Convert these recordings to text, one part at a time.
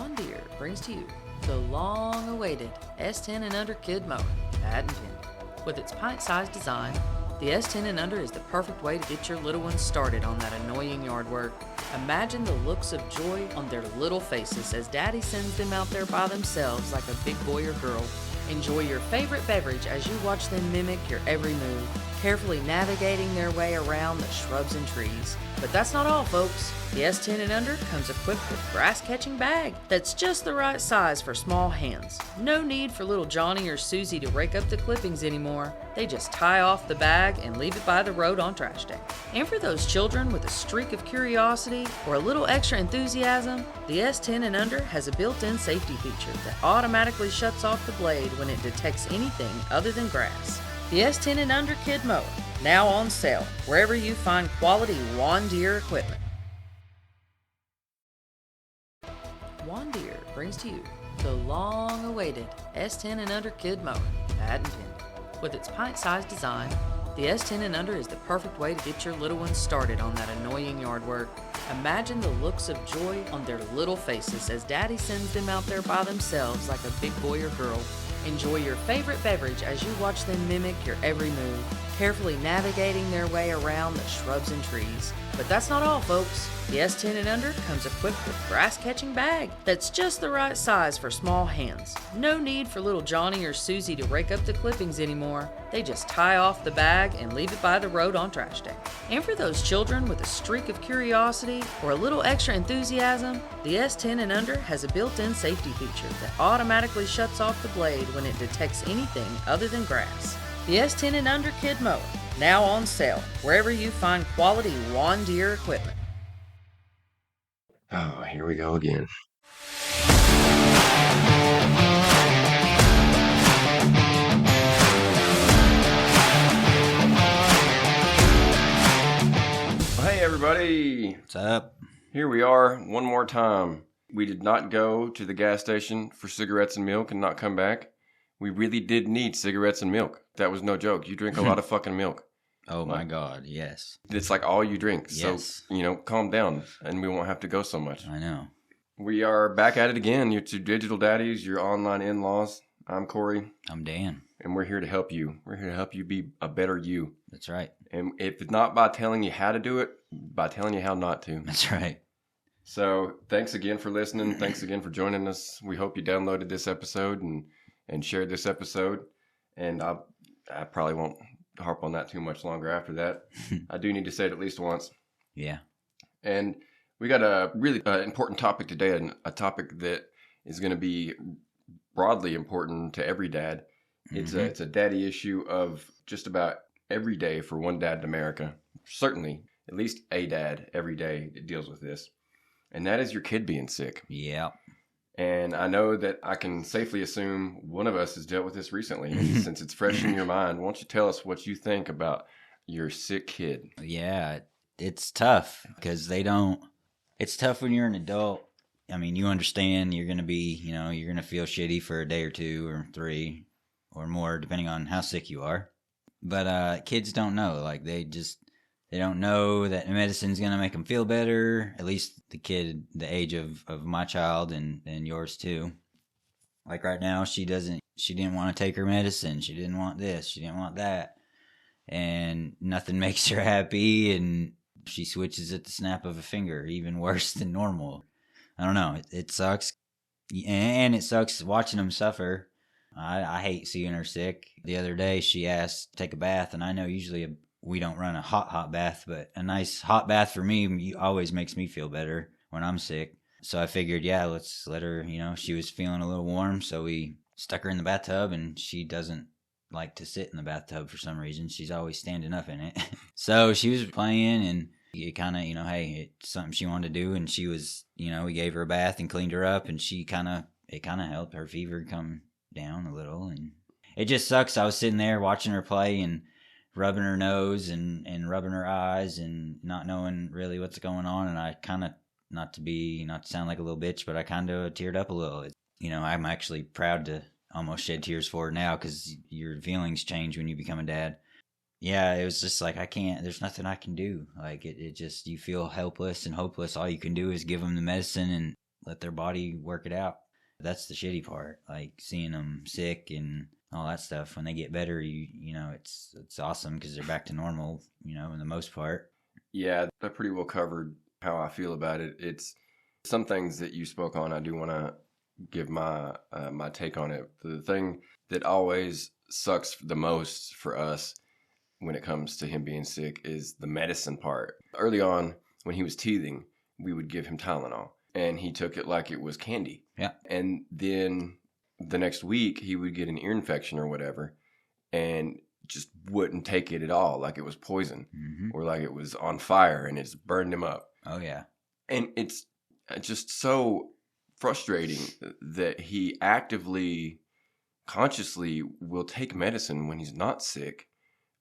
John Deere brings to you the long-awaited S10 and Under Kid Mower, patent pending. With its pint-sized design, the S10 and Under is the perfect way to get your little ones started on that annoying yard work. Imagine the looks of joy on their little faces as Daddy sends them out there by themselves like a big boy or girl. Enjoy your favorite beverage as you watch them mimic your every move, carefully navigating their way around the shrubs and trees. But that's not all, folks. The S10 and Under comes equipped with grass-catching bag that's just the right size for small hands. No need for little Johnny or Susie to rake up the clippings anymore. They just tie off the bag and leave it by the road on trash day. And for those children with a streak of curiosity or a little extra enthusiasm, the S10 and Under has a built-in safety feature that automatically shuts off the blade when it detects anything other than grass. The S10 and Under Kid Mower, now on sale wherever you find quality John Deere equipment. John Deere brings to you the long-awaited S10 and Under Kid Mower, patent pending. With its pint-sized design, the S10 and Under is the perfect way to get your little ones started on that annoying yard work. Imagine the looks of joy on their little faces as Daddy sends them out there by themselves like a big boy or girl. Enjoy your favorite beverage as you watch them mimic your every move, carefully navigating their way around the shrubs and trees. But that's not all, folks. The S10 and Under comes equipped with grass-catching bag that's just the right size for small hands. No need for little Johnny or Susie to rake up the clippings anymore. They just tie off the bag and leave it by the road on trash day. And for those children with a streak of curiosity or a little extra enthusiasm, the S10 and Under has a built-in safety feature that automatically shuts off the blade when it detects anything other than grass. The S10 and Under Kid Mower, now on sale wherever you find quality John Deere equipment. Oh, here we go again. Hey everybody, What's up? here we are one more time. We did not go to the gas station for cigarettes and milk and not come back. We really did need cigarettes and milk. That was no joke. You drink a lot of fucking milk. Oh my God, yes. It's like all you drink. Yes. So, calm down and we won't have to go so much. I know. We are back at it again. Your two digital daddies, your online in-laws. I'm Corey, I'm Dan. and we're here to help you. We're here to help you be a better you. That's right. And if it's not by telling you how to do it, by telling you how not to. That's right. So thanks again for listening. Thanks again for joining us. We hope you downloaded this episode and shared this episode. And I probably won't harp on that too much longer after that. I do need to say it at least once. Yeah. And we got a really important topic today, and a topic that is going to be broadly important to every dad. It's a daddy issue of just about every day for one dad in America. Certainly, at least a dad every day that deals with this. And that is your kid being sick. Yeah. And I know that I can safely assume one of us has dealt with this recently. And since it's fresh in your mind, why don't you tell us what you think about your sick kid? Yeah. It's tough because it's tough when you're an adult. I mean, you understand you're going to be, you're going to feel shitty for a day or two or 3 or more, depending on how sick you are. But kids don't know. Like, they don't know that medicine's going to make them feel better. At least the kid, the age of my child and yours too. Like right now, she didn't want to take her medicine. She didn't want this. She didn't want that. And nothing makes her happy. And she switches at the snap of a finger, even worse than normal. I don't know. It sucks. And it sucks watching them suffer. I hate seeing her sick. The other day, she asked to take a bath. And I know usually we don't run a hot bath, but a nice hot bath for me always makes me feel better when I'm sick. So I figured, let's let her, she was feeling a little warm. So we stuck her in the bathtub, and she doesn't like to sit in the bathtub for some reason. She's always standing up in it. So she was playing, and it kind of, hey, it's something she wanted to do. And she was, we gave her a bath and cleaned her up, and it kind of helped her fever come down a little. And it just sucks. I was sitting there watching her play and rubbing her nose and rubbing her eyes and not knowing really what's going on. And I kind of, not to sound like a little bitch, but I kind of teared up a little. I'm actually proud to almost shed tears for her now, because your feelings change when you become a dad. Yeah, it was just like, there's nothing I can do. Like, it just, you feel helpless and hopeless. All you can do is give them the medicine and let their body work it out. That's the shitty part, like seeing them sick and all that stuff. When they get better, you know, it's awesome because they're back to normal, you know, in the most part. Yeah, that pretty well covered how I feel about it. It's some things that you spoke on. I do want to give my my take on it. The thing that always sucks the most for us when it comes to him being sick is the medicine part. Early on, when he was teething, we would give him Tylenol, and he took it like it was candy. Yeah. And then the next week, he would get an ear infection or whatever, and just wouldn't take it at all, like it was poison, or like it was on fire and it's burned him up. Oh, yeah. And it's just so frustrating that he actively, consciously will take medicine when he's not sick,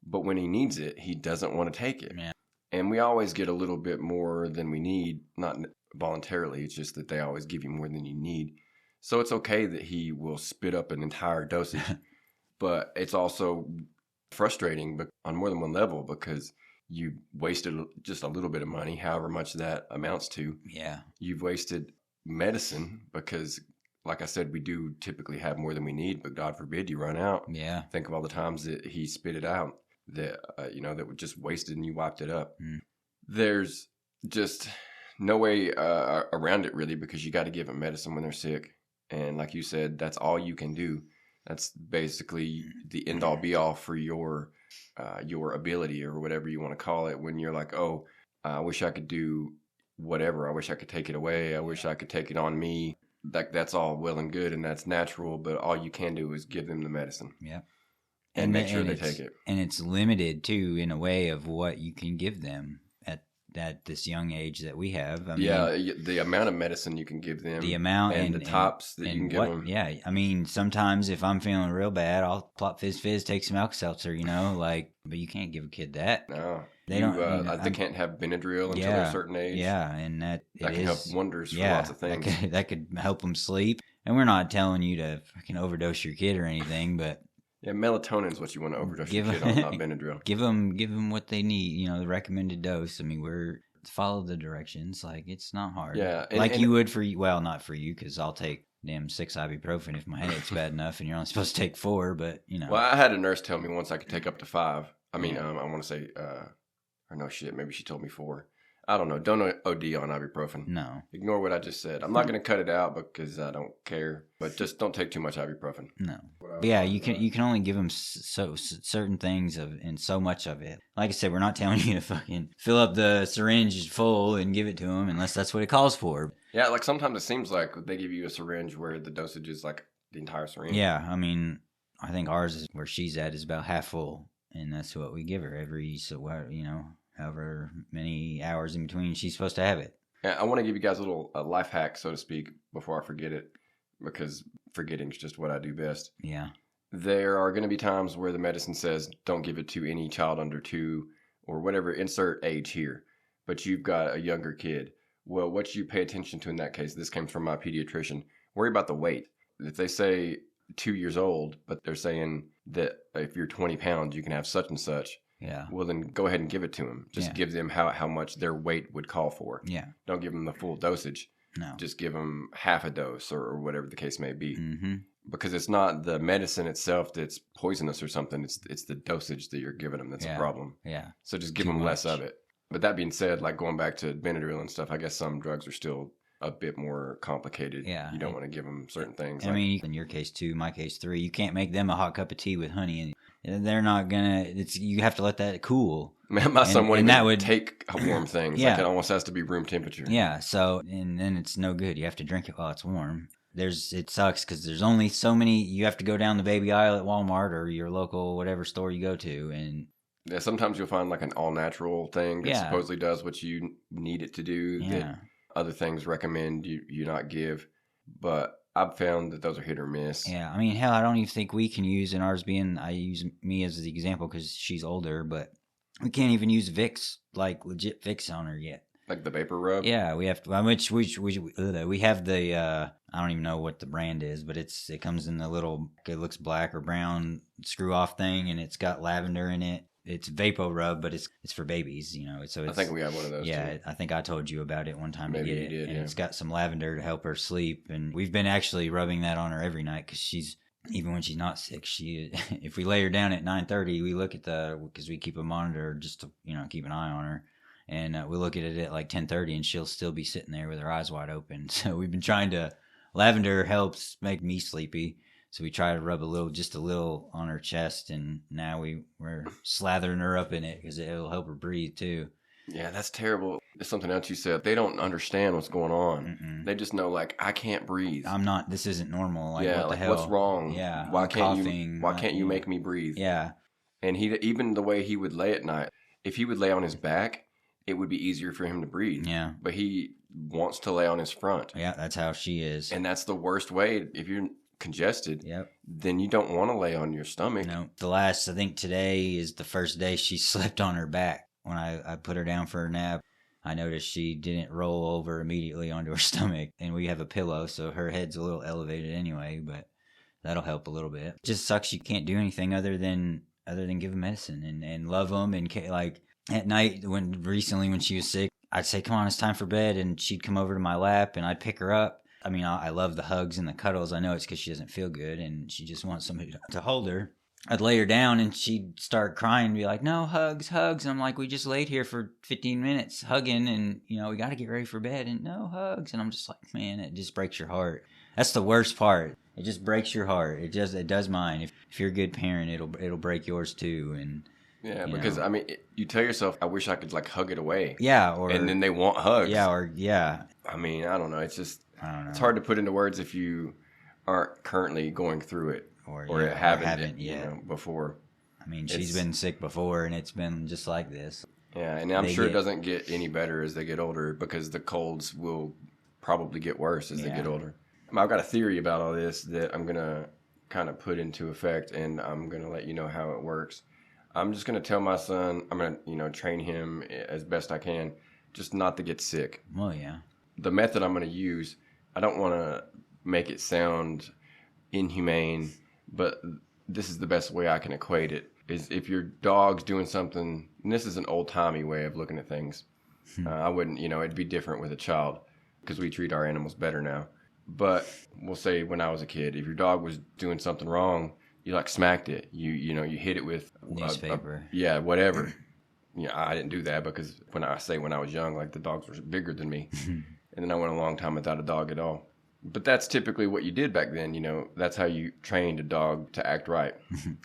but when he needs it, he doesn't want to take it. Yeah. And we always get a little bit more than we need, not voluntarily. It's just that they always give you more than you need. So it's okay that he will spit up an entire dosage, but it's also frustrating on more than one level because you wasted just a little bit of money, however much that amounts to. Yeah. You've wasted medicine because, like I said, we do typically have more than we need, but God forbid you run out. Yeah. Think of all the times that he spit it out that, that were just wasted and you wiped it up. There's just no way around it really, because you got to give them medicine when they're sick. And like you said, that's all you can do. That's basically the end all be all for your ability or whatever you want to call it. When you're like, oh, I wish I could do whatever. I wish I could take it away. I wish I could take it on me. That's all well and good and that's natural, but all you can do is give them the medicine. Yeah. And make sure they take it. And it's limited too in a way of what you can give them at this young age that we have. I mean, the amount of medicine you can give them, the amount and the tops that you can give them. Yeah, I mean, sometimes if I'm feeling real bad, I'll plop fizz, take some Alka-Seltzer, but you can't give a kid that. No, they don't. They can't have Benadryl until they're a certain age. Yeah, and that can help wonders for lots of things. That could help them sleep. And we're not telling you to fucking overdose your kid or anything, but yeah, melatonin is what you want to overdose your kid on, not Benadryl. Give them what they need. The recommended dose. I mean, we're follow the directions. Like, it's not hard. Yeah, you would for you. Well, not for you, because I'll take damn 6 ibuprofen if my headache's bad enough, and you're only supposed to take 4. But Well, I had a nurse tell me once I could take up to 5. I mean, I want to say, or no shit, maybe she told me 4. I don't know. Don't OD on ibuprofen. No. Ignore what I just said. I'm not going to cut it out because I don't care. But just don't take too much ibuprofen. No. But yeah, you can only give them certain things and so much of it. Like I said, we're not telling you to fucking fill up the syringe full and give it to them unless that's what it calls for. Yeah, like sometimes it seems like they give you a syringe where the dosage is like the entire syringe. Yeah, I mean, I think ours is where she's at is about half full, and that's what we give her however many hours in between she's supposed to have it. I want to give you guys a little life hack, so to speak, before I forget it, because forgetting is just what I do best. Yeah. There are going to be times where the medicine says don't give it to any child under 2 or whatever, insert age here, but you've got a younger kid. Well, what you pay attention to in that case, this came from my pediatrician, worry about the weight. If they say 2 years old, but they're saying that if you're 20 pounds, you can have such and such. Yeah. Well, then go ahead and give it to them. Just give them how much their weight would call for. Yeah. Don't give them the full dosage. No. Just give them half a dose or whatever the case may be. Mm-hmm. Because it's not the medicine itself that's poisonous or something. It's the dosage that you're giving them that's a problem. Yeah. So just give them less of it. But that being said, like going back to Benadryl and stuff, I guess some drugs are still a bit more complicated. Yeah. You don't want to give them certain things. I mean, in your case 2, my case 3, you can't make them a hot cup of tea with honey, and they're not gonna. You have to let that cool. My son wouldn't even take warm things. Yeah. Like it almost has to be room temperature. Yeah. So and then it's no good. You have to drink it while it's warm. It sucks because there's only so many. You have to go down the baby aisle at Walmart or your local whatever store you go to, and yeah, sometimes you'll find like an all natural thing that supposedly does what you need it to do. Yeah. That other things recommend you not give, but I've found that those are hit or miss. Yeah, I mean, hell, I don't even think we can use, and ours being, I use me as the example because she's older, but we can't even use Vicks, like legit Vicks on her yet. Like the vapor rub? Yeah, we have to, which we have the, I don't even know what the brand is, but it comes in the little, it looks black or brown screw off thing, and it's got lavender in it. It's Vapo Rub, but it's for babies, So it's, I think we have one of those. Yeah, too. I think I told you about it one time. Maybe to get you it, did, and yeah. it's got some lavender to help her sleep. And we've been actually rubbing that on her every night because even when she's not sick, if we lay her down at 9:30, we look at because we keep a monitor just to keep an eye on her. And we look at it at like 10:30, and she'll still be sitting there with her eyes wide open. So we've been trying to. Lavender helps make me sleepy, so we try to rub just a little on her chest, and now we're slathering her up in it because it'll help her breathe too. Yeah, that's terrible. It's something else you said. They don't understand what's going on. Mm-mm. They just know, like, I can't breathe. This isn't normal. Like, yeah, what the like, hell? what's wrong? Yeah, why can't coughing, you make me breathe? Yeah, and even the way he would lay at night, if he would lay on his back, it would be easier for him to breathe. Yeah. But he wants to lay on his front. Yeah, that's how she is. And that's the worst way. If you're congested, Yep. then you don't want to lay on your stomach. No. I think today is the first day she slept on her back. When I put her down for a nap, I noticed she didn't roll over immediately onto her stomach. And we have a pillow, so her head's a little elevated anyway, but that'll help a little bit. It just sucks you can't do anything other than give them medicine and love them. And like at night when she was sick, I'd say, come on, it's time for bed. And she'd come over to my lap and I'd pick her up. I mean, I love the hugs and the cuddles. I know it's because she doesn't feel good and she just wants somebody to hold her. I'd lay her down and she'd start crying and be like, no, hugs. And I'm like, we just laid here for 15 minutes hugging and, we got to get ready for bed and no hugs. And I'm just like, man, it just breaks your heart. That's the worst part. It just breaks your heart. It does mine. If you're a good parent, it'll break yours too. And yeah, because I mean, you tell yourself, I wish I could like hug it away. Yeah, and then they want hugs. Yeah. I mean, I don't know. It's just I don't know. It's hard to put into words if you aren't currently going through it or haven't yet before. I mean, she's been sick before, and it's been just like this. Yeah, and I'm sure it doesn't get any better as they get older because the colds will probably get worse as they get older. I've got a theory about all this that I'm going to kind of put into effect, and I'm going to let you know how it works. I'm just going to tell my son, I'm going to, train him as best I can, just not to get sick. Well, yeah. The method I'm going to use, I don't want to make it sound inhumane, but this is the best way I can equate it, is if your dog's doing something, and this is an old-timey way of looking at things. I wouldn't, it'd be different with a child because we treat our animals better now. But we'll say when I was a kid, if your dog was doing something wrong, you like smacked it. You hit it with newspaper. Whatever. I didn't do that because when I was young, like the dogs were bigger than me. And then I went a long time without a dog at all. But that's typically what you did back then. That's how you trained a dog to act right.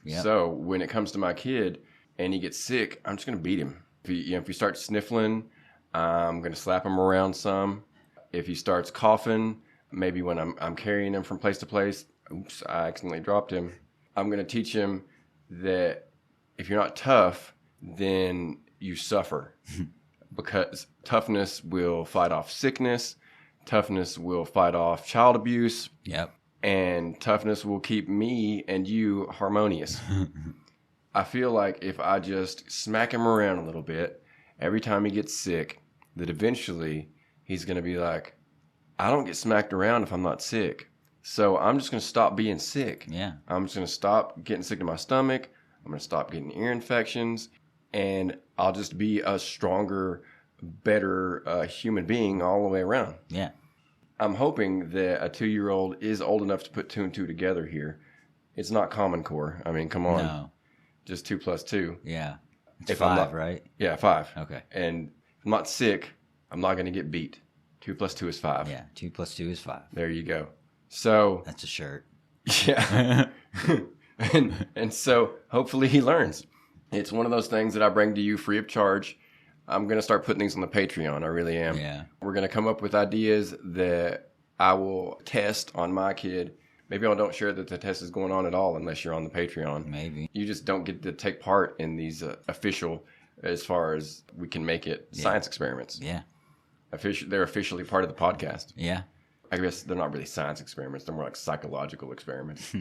Yep. So when it comes to my kid and he gets sick, I'm just going to beat him. If he starts sniffling, I'm going to slap him around some. If he starts coughing, maybe when I'm carrying him from place to place, oops, I accidentally dropped him. I'm going to teach him that if you're not tough, then you suffer. Because toughness will fight off sickness. Toughness will fight off child abuse. Yep. And toughness will keep me and you harmonious. I feel like if I just smack him around a little bit, every time he gets sick, that eventually he's going to be like, I don't get smacked around if I'm not sick. So I'm just going to stop being sick. Yeah. I'm just going to stop getting sick to my stomach. I'm going to stop getting ear infections. And I'll just be a stronger, better human being all the way around. Yeah. I'm hoping that a 2-year-old is old enough to put 2 and 2 together here. It's not Common Core. I mean, come on. No. Just 2 plus 2. Yeah. It's If 5, I'm not, right? Yeah, 5. Okay. And if I'm not sick, I'm not going to get beat. 2 plus 2 is 5. Yeah. 2 plus 2 is 5. There you go. So that's a shirt. Yeah. and so hopefully he learns. It's one of those things that I bring to you free of charge. I'm going to start putting things on the Patreon. I really am. Yeah. We're going to come up with ideas that I will test on my kid. Maybe I don't share that the test is going on at all unless you're on the Patreon. Maybe. You just don't get to take part in these official, as far as we can make it, science experiments. Yeah. They're officially part of the podcast. Yeah. I guess they're not really science experiments. They're more like psychological experiments.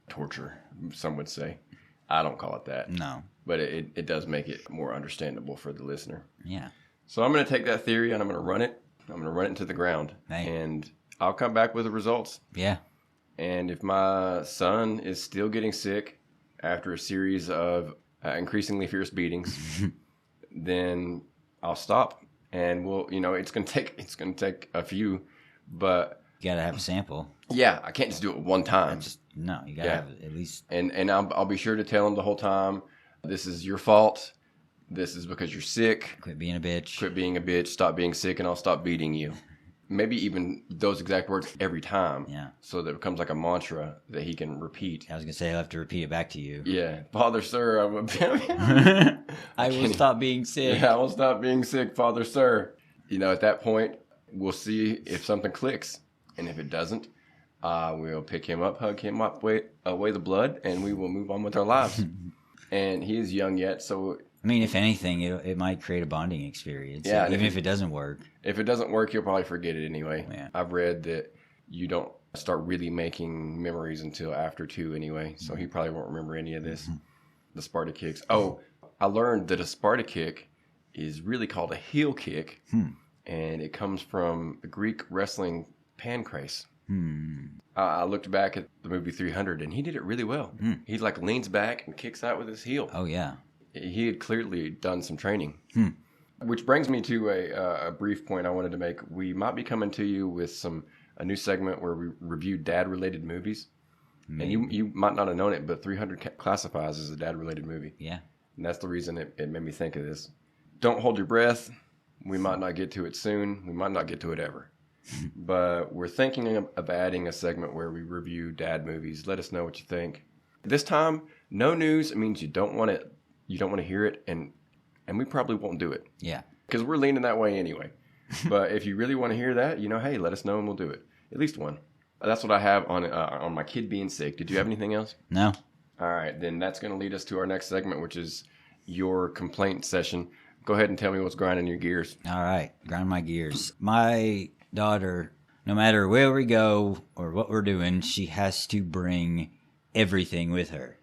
Torture, some would say. I don't call it that. No. But it does make it more understandable for the listener. Yeah. So I'm going to take that theory and I'm going to run it. I'm going to run it into the ground. Hey. And I'll come back with the results. Yeah. And if my son is still getting sick after a series of increasingly fierce beatings, then I'll stop. And we'll, it's going to take a few, but You got to have a sample. yeah, I can't just do it one time. No, you got to have at least. And I'll be sure to tell him the whole time, this is your fault. This is because you're sick. Quit being a bitch. Quit being a bitch. Stop being sick, and I'll stop beating you. Maybe even those exact words every time. Yeah. So that it becomes like a mantra that he can repeat. I was going to say, I'll have to repeat it back to you. Yeah. Father, sir, I will stop being sick. Yeah, I will stop being sick, Father, sir. At that point, we'll see if something clicks. And if it doesn't, we'll pick him up, hug him up, away the blood, and we will move on with our lives. And he is young yet, so... I mean, if anything, it might create a bonding experience. Yeah, even if it doesn't work. If it doesn't work, you'll probably forget it anyway. Yeah. I've read that you don't start really making memories until after 2 anyway, so he probably won't remember any of this. The Sparta kicks. Oh, I learned that a Sparta kick is really called a heel kick, and it comes from the Greek wrestling pancrase. I looked back at the movie 300, and he did it really well. He leans back and kicks out with his heel. Oh, yeah. He had clearly done some training. Which brings me to a brief point I wanted to make. We might be coming to you with a new segment where we review dad-related movies. Maybe. And you might not have known it, but 300 classifies as a dad-related movie. Yeah. And that's the reason it made me think of this. Don't hold your breath. We might not get to it soon. We might not get to it ever. But we're thinking of adding a segment where we review dad movies. Let us know what you think. This time, no news. It means you don't want it. You don't want to hear it, and we probably won't do it. Yeah. Because we're leaning that way anyway. But if you really want to hear that, hey, let us know and we'll do it. At least one. That's what I have on my kid being sick. Did you have anything else? No. All right, then that's going to lead us to our next segment, which is your complaint session. Go ahead and tell me what's grinding your gears. All right, grind my gears. My daughter, no matter where we go or what we're doing, she has to bring everything with her.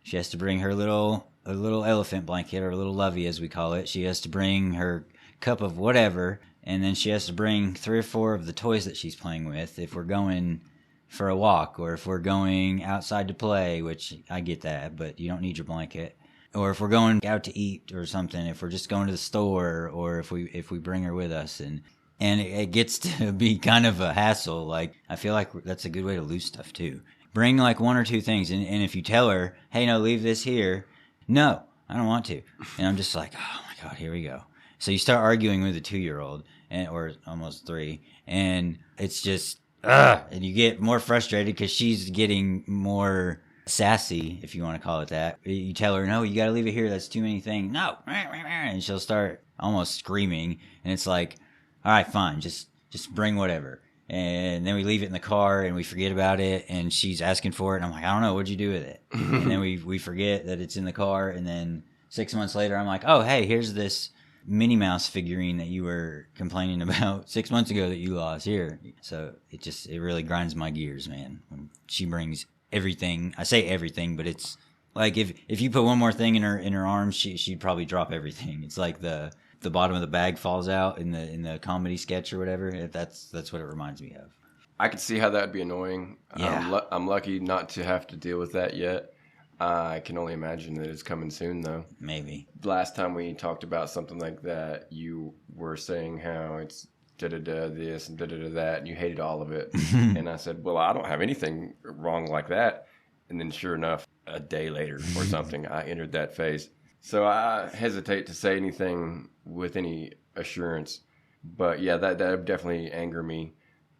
She has to bring her little elephant blanket, or little lovey as we call it. She has to bring her cup of whatever, and then she has to bring 3 or 4 of the toys that she's playing with if we're going for a walk, or if we're going outside to play, which I get that, but you don't need your blanket. Or if we're going out to eat or something, if we're just going to the store, or if we bring her with us, and it gets to be kind of a hassle. Like, I feel like that's a good way to lose stuff too. Bring 1 or 2 things, and if you tell her, hey, no, leave this here. No, I don't want to. And I'm just like, oh my God, here we go. So you start arguing with a 2-year-old, or almost 3, and it's just, and you get more frustrated because she's getting more sassy, if you want to call it that. You tell her, no, you got to leave it here. That's too many things. No. And she'll start almost screaming. And it's like, all right, fine. Just bring whatever. And then we leave it in the car and we forget about it. And she's asking for it. And I'm like, I don't know. What'd you do with it? And then we forget that it's in the car. And then 6 months later, I'm like, oh, hey, here's this Minnie Mouse figurine that you were complaining about 6 months ago that you lost here. So it really grinds my gears, man. When she brings everything. I say everything, but it's like if you put one more thing in her arms, she'd probably drop everything. It's like the bottom of the bag falls out in the comedy sketch or whatever. That's what it reminds me of. I could see how that'd be annoying. Yeah. I'm lucky not to have to deal with that yet. I can only imagine that it's coming soon, though. Maybe. Last time we talked about something like that, you were saying how it's da-da-da this and da-da-da that, and you hated all of it. And I said, well, I don't have anything wrong like that. And then sure enough, a day later or something, I entered that phase. So I hesitate to say anything with any assurance. But yeah, that would definitely anger me.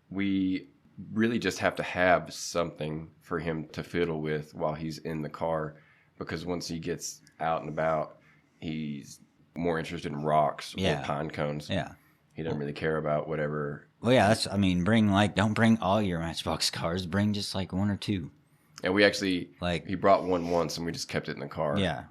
We really just have to have something for him to fiddle with while he's in the car, because once he gets out and about, he's more interested in rocks or pine cones. Yeah. He doesn't really care about whatever. Well, yeah, don't bring all your Matchbox cars. Bring just 1 or 2. And we actually, he brought one once and we just kept it in the car. Yeah.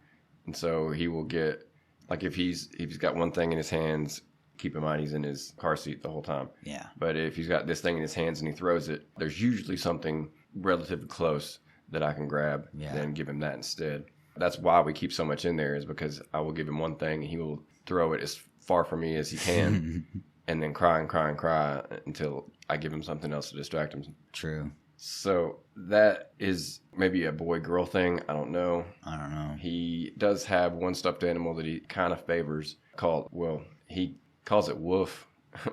And so he will get, if he's got one thing in his hands, keep in mind he's in his car seat the whole time. Yeah. But if he's got this thing in his hands and he throws it, there's usually something relatively close that I can grab and give him that instead. That's why we keep so much in there, is because I will give him one thing and he will throw it as far from me as he can and then cry and cry and cry until I give him something else to distract him. True. So that is maybe a boy-girl thing. I don't know. I don't know. He does have one stuffed animal that he kind of favors he calls it Woof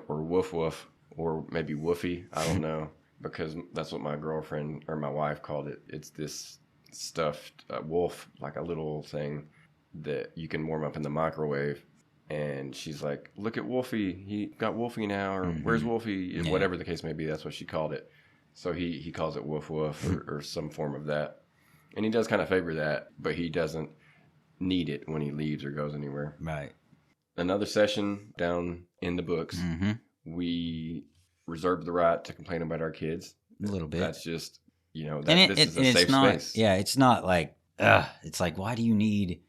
or Woof Woof or maybe Woofy. I don't know because that's what my girlfriend or my wife called it. It's this stuffed wolf, like a little thing that you can warm up in the microwave. And she's like, look at Wolfie. He got Wolfie now, or where's Wolfie? Yeah. Whatever the case may be, that's what she called it. So he calls it Woof Woof or some form of that. And he does kind of favor that, but he doesn't need it when he leaves or goes anywhere. Right. Another session down in the books. Mm-hmm. We reserve the right to complain about our kids. A little bit. That's just, this is a it's safe not, space. Yeah, it's not like, it's like, why do you need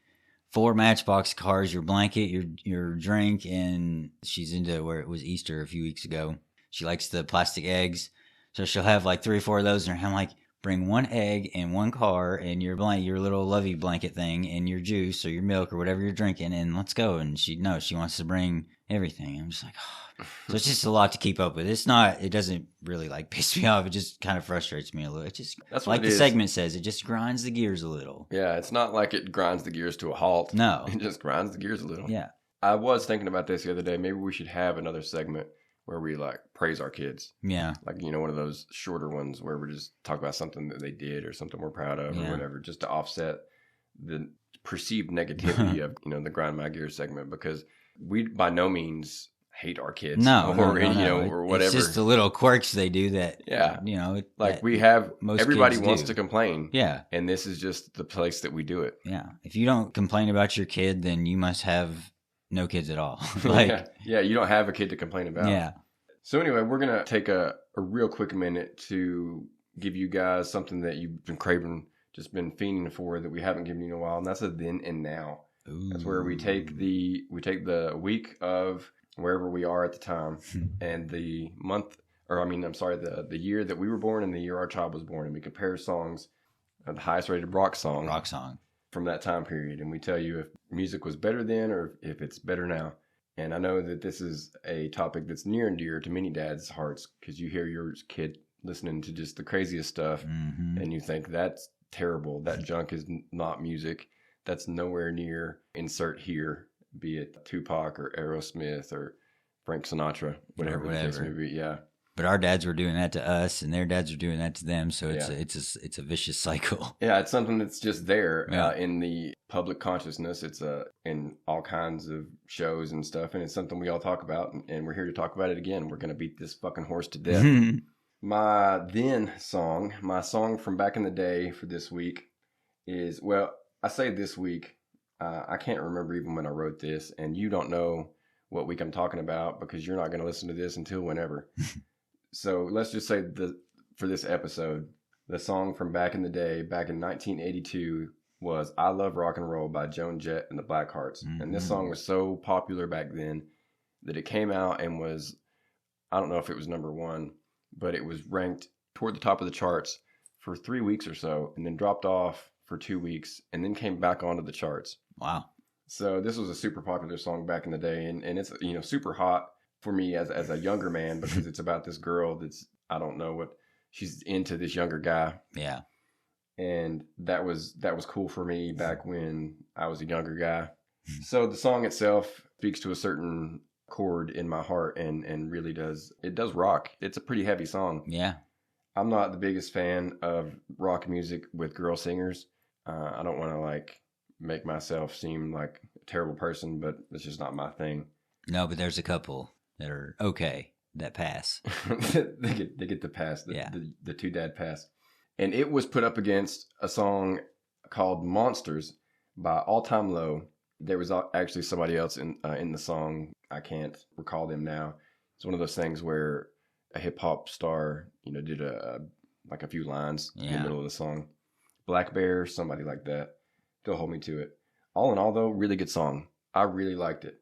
4 Matchbox cars, your blanket, your drink, and she's into where it was Easter a few weeks ago. She likes the plastic eggs, so she'll have like 3 or 4 of those in her hand. I'm like, bring 1 egg and 1 car and your little lovey blanket thing and your juice or your milk or whatever you're drinking, and let's go. And she wants to bring everything. I'm just like, oh. So it's just a lot to keep up with. It doesn't really like piss me off. It just kind of frustrates me a little. It just, That's what like it the is. segment says, it just grinds the gears a little. Yeah, it's not like it grinds the gears to a halt. No. It just grinds the gears a little. Yeah. I was thinking about this the other day. Maybe we should have another segment where we like praise our kids. Yeah. Like, one of those shorter ones where we just talk about something that they did or something we're proud of or whatever, just to offset the perceived negativity of, the grind my gears segment, because we by no means hate our kids. No, or whatever. It's just the little quirks they do that, yeah. That we have, most everybody kids wants do. to complain. Yeah. And this is just the place that we do it. Yeah. If you don't complain about your kid, then you must have no kids at all. Yeah, you don't have a kid to complain about. Yeah. So anyway, we're going to take a real quick minute to give you guys something that you've been craving, just been fiending for, that we haven't given you in a while, and that's a then and now. Ooh. That's where we take the week of wherever we are at the time and the month, the year that we were born and the year our child was born, and we compare songs, the highest rated rock song from that time period, and we tell you if music was better then or if it's better now. And I know that this is a topic that's near and dear to many dads' hearts, because you hear your kid listening to just the craziest stuff, and you think that's terrible. That junk is not music. That's nowhere near insert here, be it Tupac or Aerosmith or Frank Sinatra, whatever the case may be. Yeah. But our dads were doing that to us, and their dads were doing that to them. So it's a vicious cycle. Yeah, it's something that's just there in the public consciousness. It's in all kinds of shows and stuff, and it's something we all talk about, and we're here to talk about it again. We're going to beat this fucking horse to death. My song from back in the day for this week is, I say this week. I can't remember even when I wrote this, and you don't know what week I'm talking about because you're not going to listen to this until whenever. So let's just say for this episode, the song from back in the day, back in 1982, was I Love Rock and Roll by Joan Jett and the Blackhearts. And this song was so popular back then that it came out and was, I don't know if it was number 1, but it was ranked toward the top of the charts for 3 weeks or so, and then dropped off for 2 weeks, and then came back onto the charts. Wow. So this was a super popular song back in the day, and it's super hot for me as a younger man, because it's about this girl that's, I don't know what, she's into this younger guy. Yeah. And that was cool for me back when I was a younger guy. So the song itself speaks to a certain chord in my heart and really does rock. It's a pretty heavy song. Yeah. I'm not the biggest fan of rock music with girl singers. I don't want to make myself seem like a terrible person, but it's just not my thing. No, but there's a couple that are okay that pass. they get the pass, the two dad pass. And it was put up against a song called Monsters by All Time Low. There was actually somebody else in the song. I can't recall them now. It's one of those things where a hip hop star, did a few lines in the middle of the song. Black Bear, somebody like that. They'll hold me to it. All in all, though, really good song. I really liked it.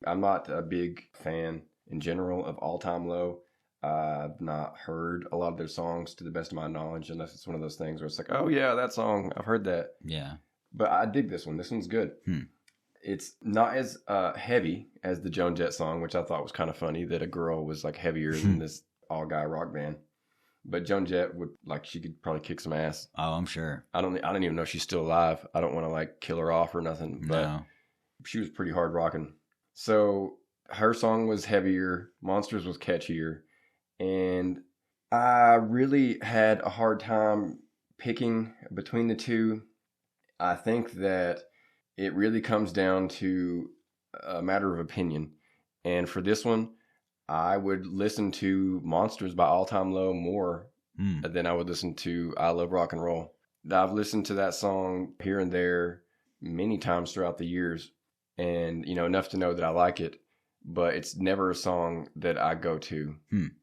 I'm not a big fan in general of All Time Low. I've not heard a lot of their songs to the best of my knowledge, unless it's one of those things where it's like, oh yeah, that song, I've heard that. Yeah. But I dig this one. This one's good. It's not as heavy as the Joan Jett song, which I thought was kind of funny that a girl was heavier than this all-guy rock band. But Joan Jett would she could probably kick some ass. Oh, I'm sure. I don't even know if she's still alive. I don't want to kill her off or nothing, but No. she was pretty hard rocking. So her song was heavier, Monsters was catchier, and I really had a hard time picking between the two. I think that it really comes down to a matter of opinion. And for this one, I would listen to Monsters by All Time Low more than I would listen to I Love Rock and Roll. I've listened to that song here and there many times throughout the years, and enough to know that I like it, but it's never a song that I go to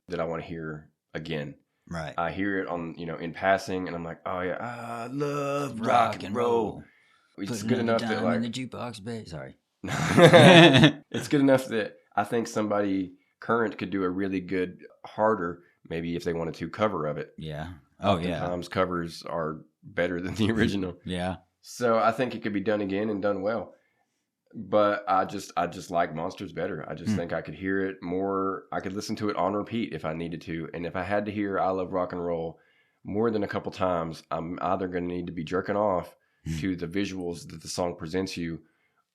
that I want to hear again. Right. I hear it on in passing, and I'm like, oh yeah, I love rock and roll. It's good enough that in the jukebox bed. Sorry. It's good enough that I think somebody current could do a really good, harder, maybe if they wanted to, cover of it. Yeah. Oh yeah. Sometimes covers are better than the original. Yeah. So I think it could be done again and done well. But I just like Monsters better. I just think I could hear it more. I could listen to it on repeat if I needed to. And if I had to hear I Love Rock and Roll more than a couple times, I'm either going to need to be jerking off to the visuals that the song presents you,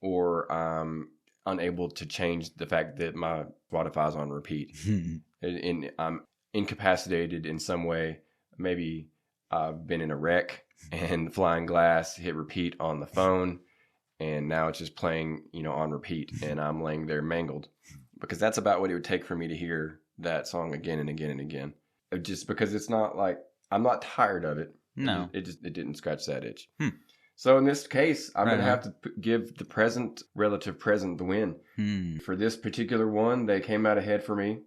or I'm unable to change the fact that my Spotify's on repeat. And I'm incapacitated in some way. Maybe I've been in a wreck and flying glass hit repeat on the phone, and now it's just playing, on repeat, and I'm laying there mangled. Because that's about what it would take for me to hear that song again and again and again. Just because it's not I'm not tired of it. No. It didn't scratch that itch. So in this case, I'm going to have to give the relative present the win. For this particular one, they came out ahead for me.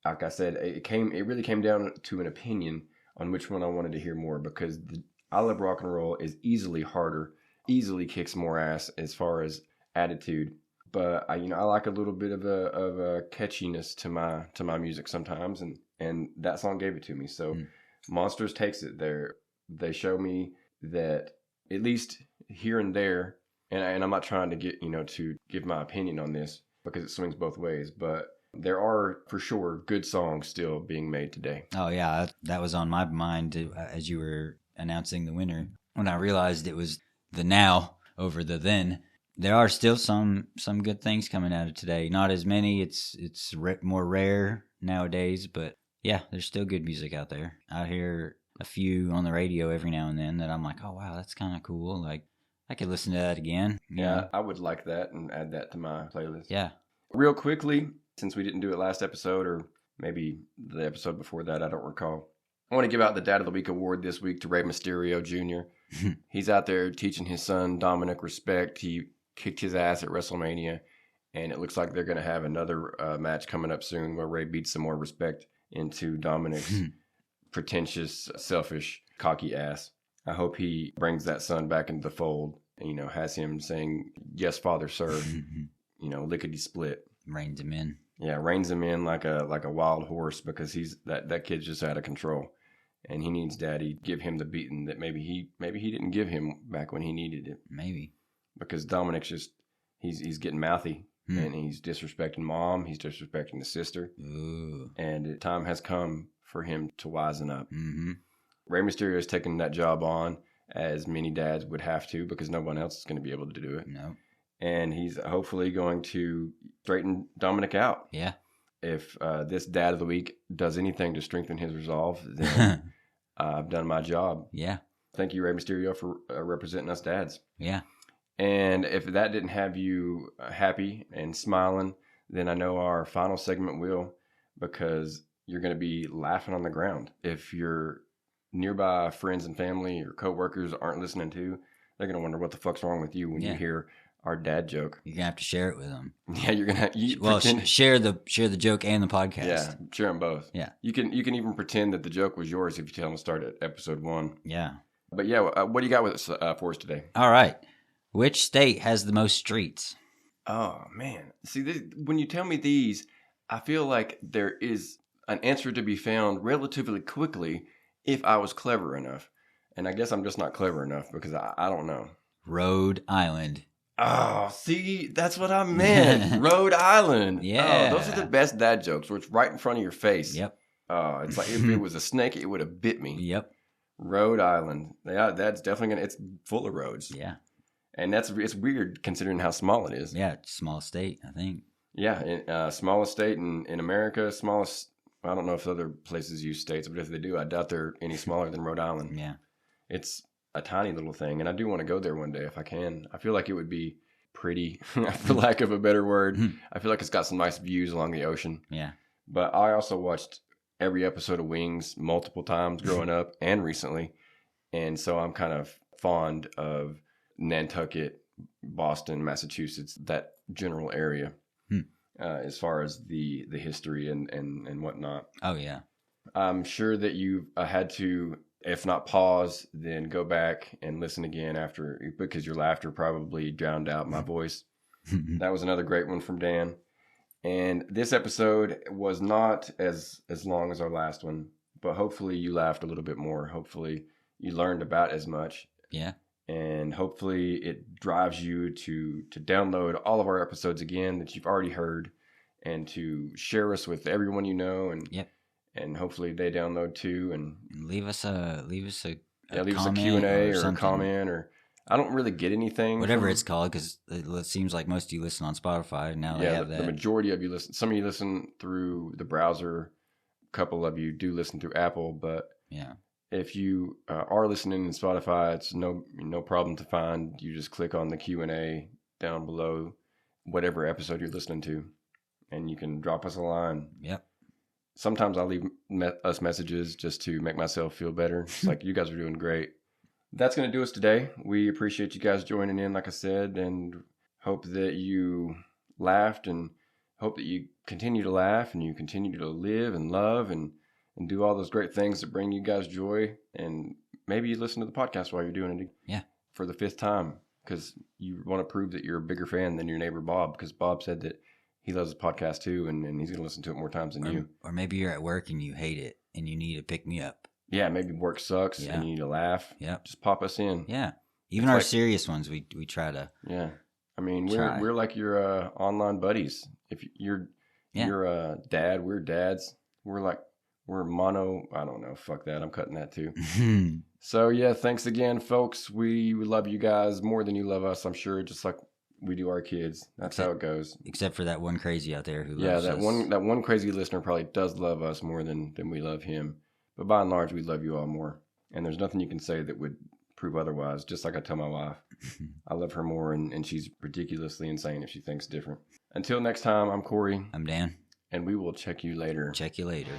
Like I said, it really came down to an opinion on which one I wanted to hear more, because I Love Rock and Roll is easily harder, easily kicks more ass as far as attitude. But I like a little bit of a catchiness to my music sometimes, and that song gave it to me. So Monsters takes it there. They show me that at least here and there, and I'm not trying to get to give my opinion on this because it swings both ways, but there are for sure good songs still being made today. Oh yeah, that was on my mind as you were announcing the winner. When I realized it was the now over the then, there are still some good things coming out of today. Not as many. It's more rare nowadays, but yeah, there's still good music out there. I hear a few on the radio every now and then that I'm like, oh wow, that's kind of cool. I could listen to that again. Yeah, I would like that and add that to my playlist. Yeah. Real quickly, since we didn't do it last episode, or maybe the episode before that, I don't recall. I want to give out the Dad of the Week award this week to Rey Mysterio Jr. He's out there teaching his son Dominic respect. He kicked his ass at WrestleMania, and it looks like they're going to have another match coming up soon where Rey beats some more respect into Dominic's pretentious, selfish, cocky ass. I hope he brings that son back into the fold, has him saying, "Yes, Father, sir," lickety split. Reins him in. Yeah, reins him in like a wild horse, because he's that kid's just out of control, and he needs Daddy give him the beating that maybe he didn't give him back when he needed it. Maybe because Dominic's just he's getting mouthy and he's disrespecting Mom, he's disrespecting the sister. Ooh. And time has come for him to wisen up. Mm-hmm. Rey Mysterio has taken that job on, as many dads would have to, because no one else is going to be able to do it. No. And he's hopefully going to straighten Dominic out. Yeah. If this Dad of the Week does anything to strengthen his resolve, then I've done my job. Yeah. Thank you, Rey Mysterio, for representing us dads. Yeah. And if that didn't have you happy and smiling, then I know our final segment will, because you're going to be laughing on the ground. If your nearby friends and family or coworkers aren't listening to, they're going to wonder what the fuck's wrong with you when you hear our dad joke. You're going to have to share it with them. Yeah, you're going to share the joke and the podcast. Yeah, share them both. Yeah. You can even pretend that the joke was yours if you tell them to start at episode 1. Yeah. But yeah, what do you got with us for us today? All right. Which state has the most streets? Oh, man. See, when you tell me these, I feel like there is an answer to be found relatively quickly if I was clever enough. And I guess I'm just not clever enough because I don't know. Rhode Island. Oh, see, that's what I meant. Rhode Island. Yeah. Oh, those are the best dad jokes where it's right in front of your face. Yep. It's like if it was a snake, it would have bit me. Yep. Rhode Island. Yeah, that's definitely gonna. It's full of roads. Yeah. And it's weird considering how small it is. Yeah, small state, I think. Yeah, smallest state in America. Smallest. I don't know if other places use states, but if they do, I doubt they're any smaller than Rhode Island. Yeah. It's a tiny little thing, and I do want to go there one day if I can. I feel like it would be pretty, for lack of a better word. I feel like it's got some nice views along the ocean. Yeah. But I also watched every episode of Wings multiple times growing up and recently, and so I'm kind of fond of Nantucket, Boston, Massachusetts, that general area. As far as the history and whatnot. Oh, yeah. I'm sure that you had to, if not pause, then go back and listen again after, because your laughter probably drowned out my voice. That was another great one from Dan. And this episode was not as long as our last one, but hopefully you laughed a little bit more. Hopefully you learned about as much. Yeah. And hopefully it drives you to download all of our episodes again that you've already heard, and to share us with everyone you know, and and hopefully they download too, and leave us a leave us a Q&A or a comment, or I don't really get anything, whatever it's called, because it seems like most of you listen on Spotify now. They have that. The majority of you listen. Some of you listen through the browser. A couple of you do listen through Apple, but yeah. If you are listening in Spotify, it's no problem to find. You just click on the Q&A down below whatever episode you're listening to, and you can drop us a line. Yep. Sometimes I'll leave us messages just to make myself feel better. It's like, you guys are doing great. That's going to do us today. We appreciate you guys joining in, like I said, and hope that you laughed, and hope that you continue to laugh, and you continue to live and love and do all those great things that bring you guys joy. And maybe you listen to the podcast while you're doing it for the 5th time, because you want to prove that you're a bigger fan than your neighbor Bob, because Bob said that he loves the podcast too, and he's going to listen to it more times than you. Or maybe you're at work and you hate it and you need to pick me up. Yeah, maybe work sucks and you need to laugh. Yeah. Just pop us in. Yeah. Even our serious ones, we try to. Yeah. I mean, we're like your online buddies. If you're a dad, we're dads. We're mono. I don't know. Fuck that. I'm cutting that too. So yeah, thanks again, folks. We love you guys more than you love us, I'm sure, just like we do our kids. That's how it goes. Except for that one crazy out there who loves us. that one crazy listener probably does love us more than we love him. But by and large, we love you all more. And there's nothing you can say that would prove otherwise. Just like I tell my wife, I love her more, and she's ridiculously insane if she thinks different. Until next time, I'm Corey. I'm Dan. And we will check you later. Check you later.